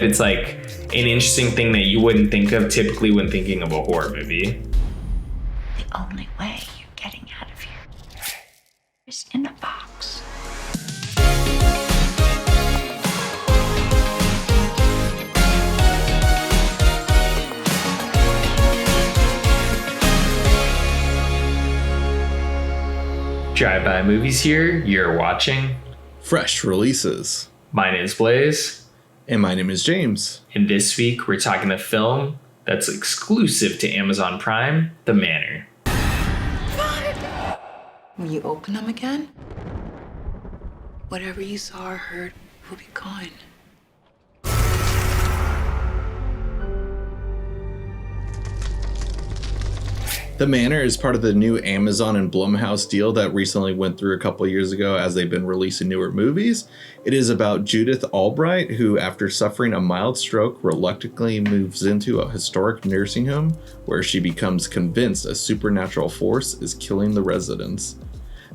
It's like an interesting thing that you wouldn't think of typically when thinking of a horror movie. The only way you're getting out of here is in a box. Drive-by movies here. You're watching Fresh Releases. My name is Blaze. And my name is James. And this week we're talking a film that's exclusive to Amazon Prime, The Manor. When you open them again, whatever you saw or heard will be gone. The Manor is part of the new Amazon and Blumhouse deal that recently went through a couple years ago as they've been releasing newer movies. It is about Judith Albright, who, after suffering a mild stroke, reluctantly moves into a historic nursing home where she becomes convinced a supernatural force is killing the residents.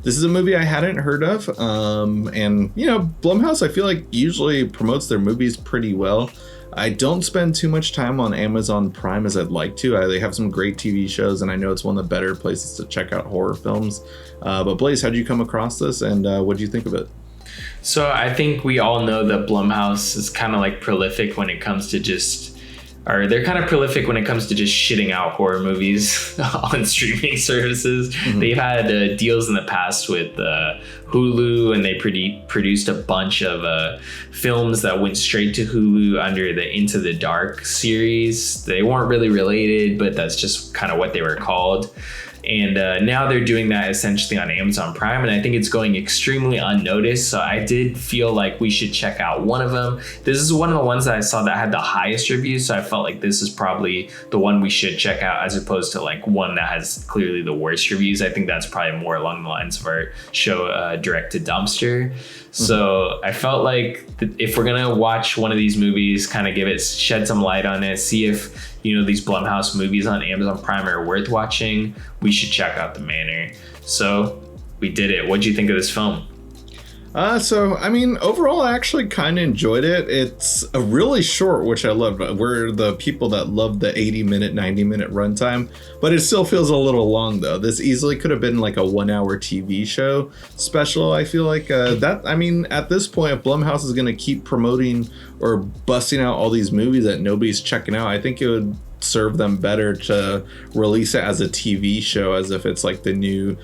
This is a movie I hadn't heard of, and, you know, Blumhouse, I feel like, usually promotes their movies pretty well. I don't spend too much time on Amazon Prime as I'd like to. They have some great TV shows, and I know it's one of the better places to check out horror films. But Blaze, how did you come across this, and what do you think of it? So I think we all know that Blumhouse is kind of like prolific when it comes to they're kind of prolific when it comes to just shitting out horror movies on streaming services. Mm-hmm. They've had deals in the past with Hulu, and they produced a bunch of films that went straight to Hulu under the Into the Dark series. They weren't really related, but that's just kind of what they were called. And now they're doing that essentially on Amazon Prime, and I think it's going extremely unnoticed. So I did feel like we should check out one of them. This is one of the ones that I saw that had the highest reviews, so I felt like this is probably the one we should check out, as opposed to like one that has clearly the worst reviews. I think that's probably more along the lines of our show Direct to Dumpster. So I felt like if we're gonna watch one of these movies, kind of shed some light on it, see if, you know, these Blumhouse movies on Amazon Prime are worth watching, we should check out The Manor. So we did it. What'd you think of this film? Overall, I actually kind of enjoyed it. It's a really short, which I loved. We're the people that love the 80-minute, 90-minute runtime, but it still feels a little long, though. This easily could have been like a 1-hour TV show special. I feel like at this point, if Blumhouse is going to keep promoting or busting out all these movies that nobody's checking out, I think it would serve them better to release it as a TV show, as if it's like the new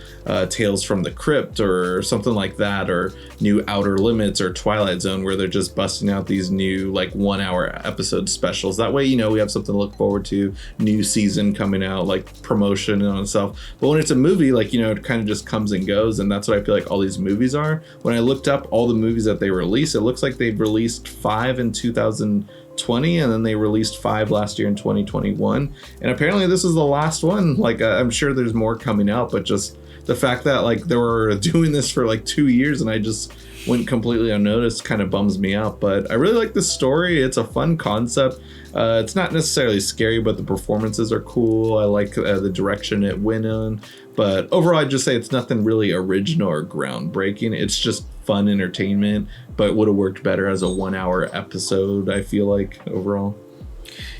Tales from the Crypt or something like that, or new Outer Limits or Twilight Zone, where they're just busting out these new like 1-hour episode specials. That way, you know, we have something to look forward to, new season coming out, like promotion on itself. But when it's a movie, like, you know, it kind of just comes and goes, and that's what I feel like all these movies are. When I looked up all the movies that they released, it looks like they've released 5 in 2020, and then they released 5 last year in 2021, and apparently this is the last one. Like, I'm sure there's more coming out, but just the fact that like they were doing this for like 2 years and I just went completely unnoticed kind of bums me out. But I really like the story. It's a fun concept. It's not necessarily scary, but the performances are cool. I like the direction it went in, but overall I'd just say it's nothing really original or groundbreaking. It's just fun entertainment, but would have worked better as a 1-hour episode, I feel like, overall.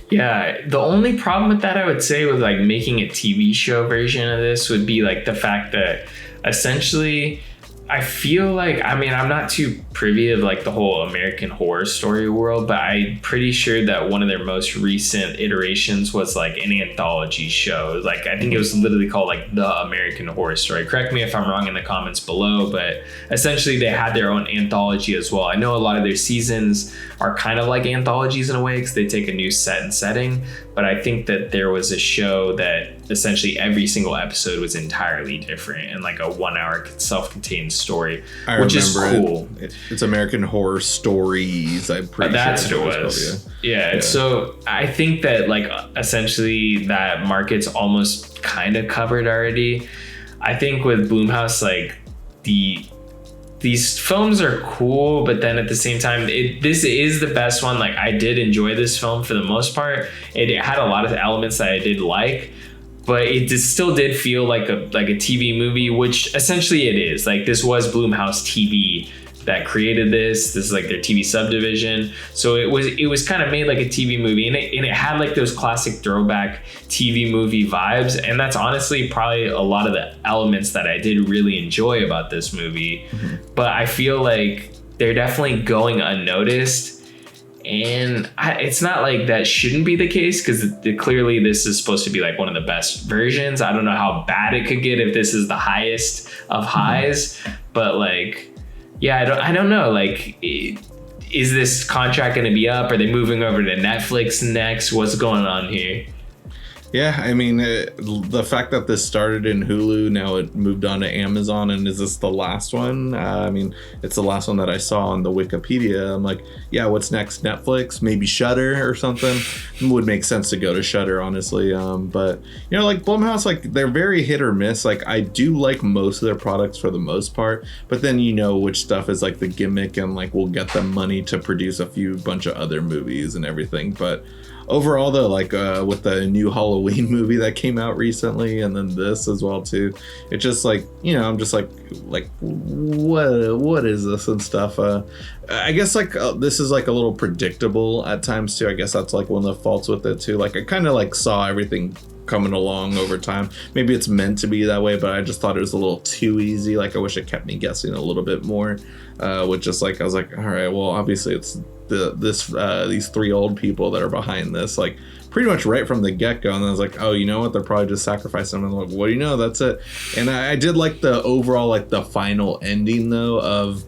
Yeah, the only problem with that, I would say, with like making a TV show version of this would be like the fact that essentially I feel like, I'm not too privy of like the whole American Horror Story world, but I'm pretty sure that one of their most recent iterations was like an anthology show. Like, I think it was literally called like The American Horror Story. Correct me if I'm wrong in the comments below, but essentially they had their own anthology as well. I know a lot of their seasons are kind of like anthologies in a way, because they take a new set and setting, but I think that there was a show that essentially every single episode was entirely different and like a 1-hour self-contained story, which is cool. It's American Horror Stories, I'm pretty sure. That's what it was. Yeah. So I think that like essentially that market's almost kind of covered already. I think with Blumhouse, like these films are cool, but then at the same time, this is the best one. Like, I did enjoy this film for the most part. It had a lot of elements that I did like, but it still did feel like a TV movie, which essentially it is. Like, this was Blumhouse TV that created this. This is like their TV subdivision. So it was kind of made like a TV movie, and it had like those classic throwback TV movie vibes. And that's honestly probably a lot of the elements that I did really enjoy about this movie. But I feel like they're definitely going unnoticed. And it's not like that shouldn't be the case, because clearly this is supposed to be like one of the best versions. I don't know how bad it could get if this is the highest of highs, but like, yeah, I don't know. Like, is this contract going to be up? Are they moving over to Netflix next? What's going on here? Yeah, I mean, the fact that this started in Hulu, now it moved on to Amazon, and is this the last one? I mean, it's the last one that I saw on the Wikipedia. I'm like, yeah, what's next? Netflix? Maybe Shudder or something? It would make sense to go to Shudder, honestly. But, you know, like Blumhouse, like they're very hit or miss. Like I do like most of their products for the most part, but then you know which stuff is like the gimmick and like we'll get them money to produce a bunch of other movies and everything. But overall though, like with the new Halloween movie that came out recently, and then this as well too, it's just like, you know, I'm just like what is this and stuff. I guess like this is like a little predictable at times too. I guess that's like one of the faults with it too. Like I kind of like saw everything coming along over time. Maybe it's meant to be that way, but I just thought it was a little too easy. Like I wish it kept me guessing a little bit more. With just like, I was like, all right, well obviously it's these three old people that are behind this, like pretty much right from the get-go. And I was like, oh, you know what, they're probably just sacrificing them. I'm like, what do you know, that's it. And I did like the overall, like the final ending though of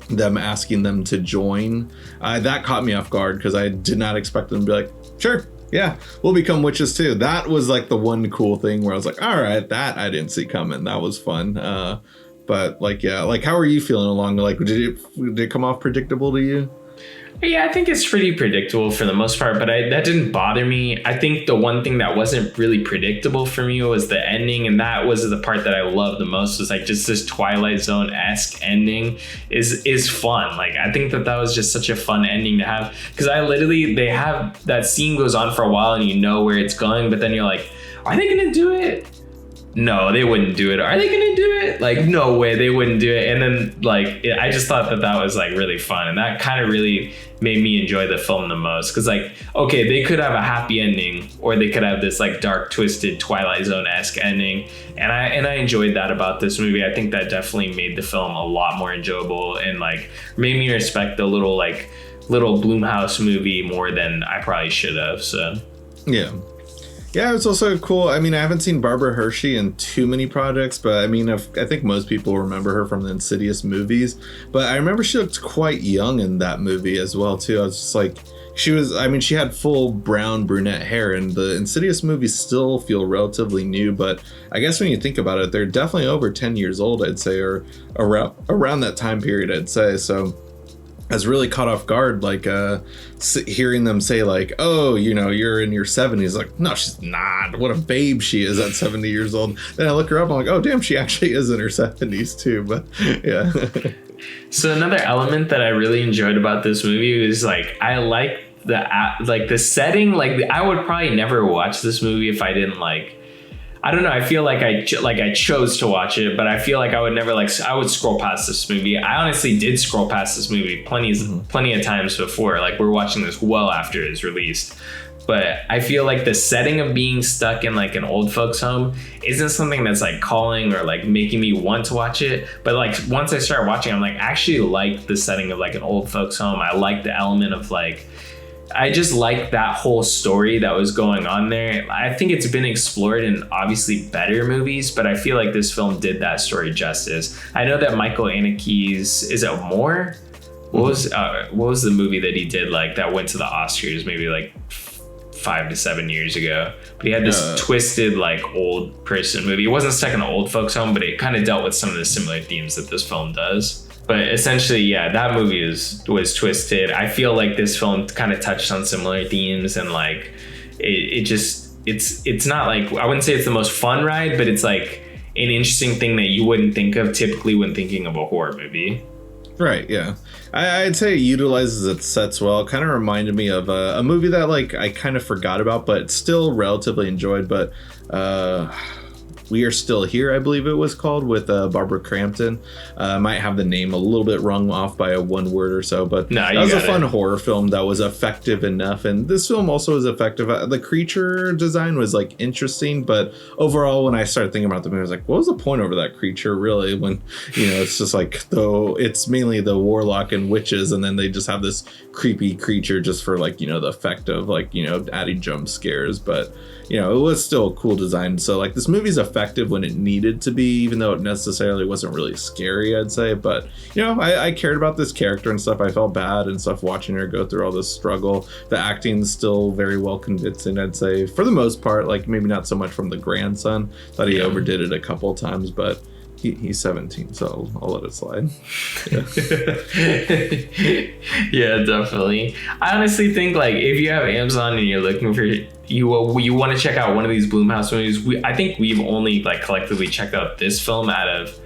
them asking them to join. That caught me off guard, because I did not expect them to be like, sure, yeah, we'll become witches too. That was like the one cool thing where I was like, all right, that I didn't see coming. That was fun. But like, yeah, like how are you feeling along? Like, did it come off predictable to you? Yeah, I think it's pretty predictable for the most part, but that didn't bother me. I think the one thing that wasn't really predictable for me was the ending, and that was the part that I loved the most. Was like just this Twilight Zone-esque ending is fun. Like I think that was just such a fun ending to have, because they have that scene goes on for a while and you know where it's going, but then you're like, are they gonna do it? No, they wouldn't do it. Are they gonna do it? Like, no way, they wouldn't do it. And then like I just thought that was like really fun, and that kind of really made me enjoy the film the most, because like, okay, they could have a happy ending, or they could have this like dark, twisted Twilight Zone-esque ending, and I enjoyed that about this movie. I think that definitely made the film a lot more enjoyable, and like made me respect the little Blumhouse movie more than I probably should have. So yeah, it's also cool. I mean, I haven't seen Barbara Hershey in too many projects, but I mean, I think most people remember her from the Insidious movies. But I remember she looked quite young in that movie as well, too. I was just like, she had full brown brunette hair, and the Insidious movies still feel relatively new. But I guess when you think about it, they're definitely over 10 years old, I'd say, or around that time period, I'd say. So I was really caught off guard, like hearing them say like, oh, you know, you're in your 70s. Like, no, she's not. What a babe she is at 70 years old. Then I look her up, I'm like, oh, damn, she actually is in her 70s too. But yeah. So another element that I really enjoyed about this movie is like, I like the setting. Like I would probably never watch this movie if I didn't like, I don't know. I feel like I chose to watch it, but I feel like I would never I would scroll past this movie. I honestly did scroll past this movie plenty of times before. Like we're watching this well after it's released. But I feel like the setting of being stuck in like an old folks home isn't something that's like calling or like making me want to watch it. But like once I start watching, I'm like, I actually like the setting of like an old folks home. I like the element of like, I just like that whole story that was going on there. I think it's been explored in obviously better movies, but I feel like this film did that story justice. I know that Michael Haneke's, is it More? What was the movie that he did like that went to the Oscars maybe like 5 to 7 years ago? But he had this twisted like old person movie. It wasn't stuck in an old folks home, but it kind of dealt with some of the similar themes that this film does. But essentially, yeah, that movie was twisted. I feel like this film kind of touched on similar themes, and like it's not like, I wouldn't say it's the most fun ride, but it's like an interesting thing that you wouldn't think of typically when thinking of a horror movie. Right, yeah. I'd say it utilizes its sets well. It kind of reminded me of a movie that like I kind of forgot about, but still relatively enjoyed. But We Are Still Here, I believe it was called, with Barbara Crampton. Might have the name a little bit wrong off by one word or so, but that was a fun horror film that was effective enough. And this film also was effective. The creature design was like interesting, but overall, when I started thinking about the movie, I was like, what was the point over that creature really? When, it's just like, though it's mainly the warlock and witches, and then they just have this creepy creature just for like, the effect of like, adding jump scares. But it was still a cool design. So like this movie's effective when it needed to be, even though it necessarily wasn't really scary, I'd say. But I cared about this character and stuff. I felt bad and stuff watching her go through all this struggle. The acting's still very well convincing, I'd say, for the most part. Like maybe not so much from the grandson, thought he overdid it a couple times, but he's 17, so I'll let it slide. Yeah, definitely. I honestly think like if you have Amazon and you're looking for you want to check out one of these Blumhouse movies, I think we've only like collectively checked out this film out of.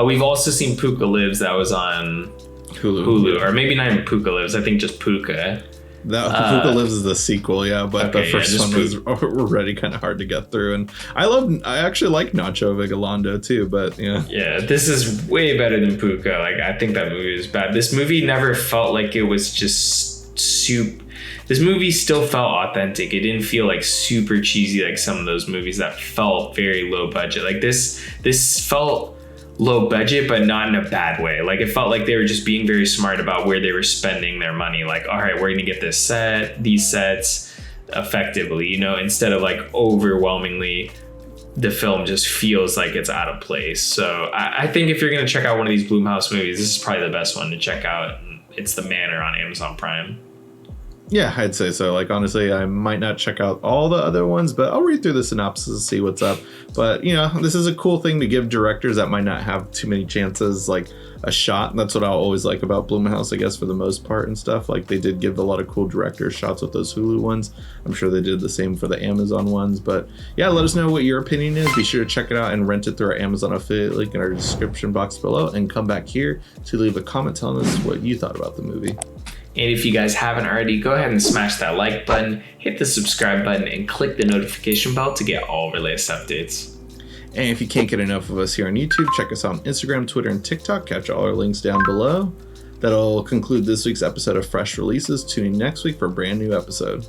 We've also seen Puka Lives that was on Hulu, or maybe not even Puka Lives. I think just Puka. That Puka Lives is the sequel, yeah, but the first one was already kind of hard to get through. And I actually like Nacho Vigalondo too, but yeah. Yeah, this is way better than Puka. Like, I think that movie is bad. This movie never felt like it was just soup. This movie still felt authentic. It didn't feel like super cheesy like some of those movies that felt very low budget. Like this felt low budget, but not in a bad way. Like it felt like they were just being very smart about where they were spending their money. Like, all right, we're gonna get these sets effectively, instead of like overwhelmingly the film just feels like it's out of place. So I think if you're gonna check out one of these Blumhouse movies, this is probably the best one to check out. It's The Manor on Amazon Prime. Yeah, I'd say so. Like, honestly, I might not check out all the other ones, but I'll read through the synopsis and see what's up. But, this is a cool thing to give directors that might not have too many chances, like, a shot. That's what I always like about Blumhouse, I guess, for the most part and stuff. Like, they did give a lot of cool director shots with those Hulu ones. I'm sure they did the same for the Amazon ones. But, yeah, let us know what your opinion is. Be sure to check it out and rent it through our Amazon affiliate link in our description box below. And come back here to leave a comment telling us what you thought about the movie. And if you guys haven't already, go ahead and smash that like button, hit the subscribe button, and click the notification bell to get all of our latest updates. And if you can't get enough of us here on YouTube, check us out on Instagram, Twitter, and TikTok. Catch all our links down below. That'll conclude this week's episode of Fresh Releases. Tune in next week for a brand new episode.